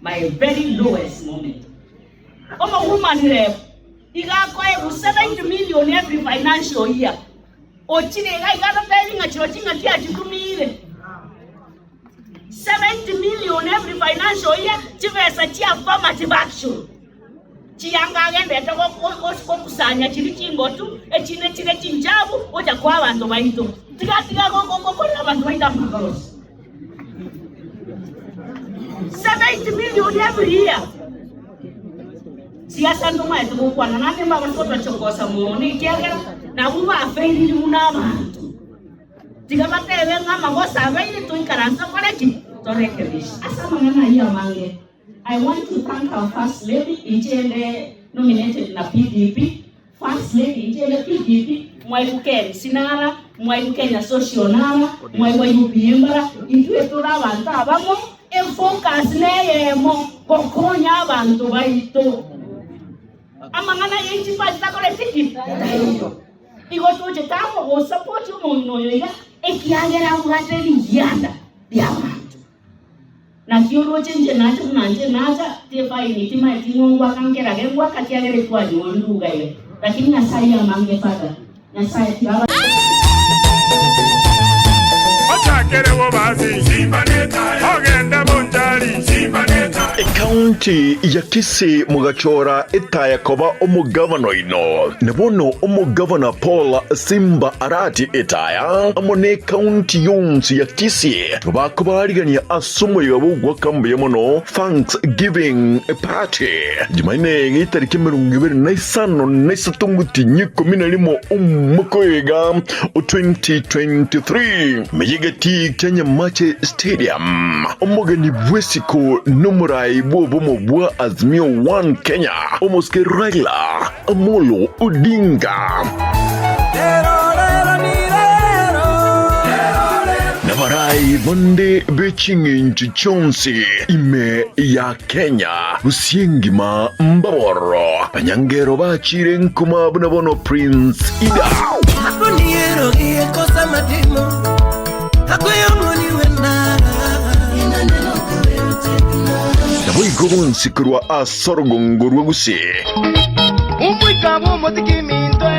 my very lowest moment. I'm a woman rep. You got 70 million every financial year. Or I got a paying a church in a theatre to me. 70 million every financial year. Chivas a chia affirmative action. Chianga and better was Kusanya, Chirichimbotu, a Chinjabu, or Jaquava and Tomato. Tigago, 70 million every year. Siasa ndo mwa eto kwa na nemba watoto chokosa muone kiagera na uwa afendi unama tigabatele ngama ngosa abeile to ikaranza koleki to rekebish asa mangana ya mange. I want to thank our first lady Injele nominated na PDP. First lady Injele PDP mwaibuke sinara mwaibuke socionara mwaibuyimbara itwe turabanta abamo enfocus neyemo kokonya abantu baito amangana yinchi pasta kolekiti igo tuje tamo go support umuntu yoya ekiagera ugateli yanda yabantu na kiolo chenje nacho nanje nacha tefa initima itingwa kankera gengwa katiagere kwa nduga ile lakini Nyasaye amange fada Nyasaye kiraba County ya Kisii mugachora etaya koba omugavano ino nebono omugavana Paul Simba Arati etaya amone county yonsi ya Kisii bakubarigania asumo yabo kambe mono Thanksgiving party jimaine itariki 25 n'esatu nyikumi limo umukoyega 2023 meyegati Kenya Mache Stadium omugani bwesiko numurai bobo bwa Azimio 1 Kenya omoske Raila Amolo Odinga Navarai Bonde Bechingi Chonsi ime ya Kenya Usiengima Mbaboro Panyangero Bachire Nkuma Bunabono Prince Ida Akuniero Kosa Matimo Naboigo nsikurwa asorogongorwa gusi Umwikabo motikimintwe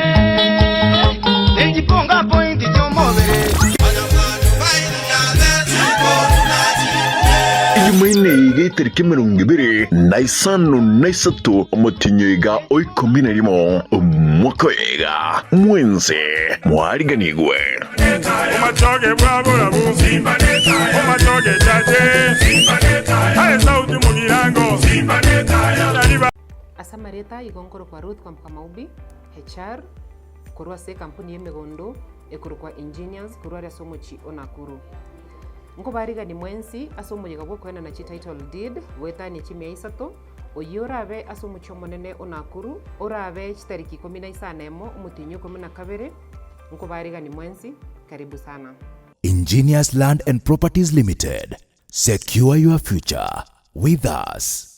Ejiponga pointi chomobere Ijumaine itariki 25 omutinyoiga oikomina limo omwakoega mwense mwariganigwe Umatoge bwabura bu Simba neta Umatoge chache Simba neta Hai sauti mugirango Simba neta Asamareta igonkoro kwa Ruth kwa Mkamaubi HR kurwa se kampuni yemegondo ekurwa engineers kurwa somochi onakuru Nko bariga ni mwensi asomo yegabwo kwena na chi title deed weta ni chimia isato oyurabe asomo chomonene onakuru orabe chitariki 15 umutinyo 12 nko bariga ni mwensi karibu sana. Engineers Land and Properties Limited. Secure your future with us.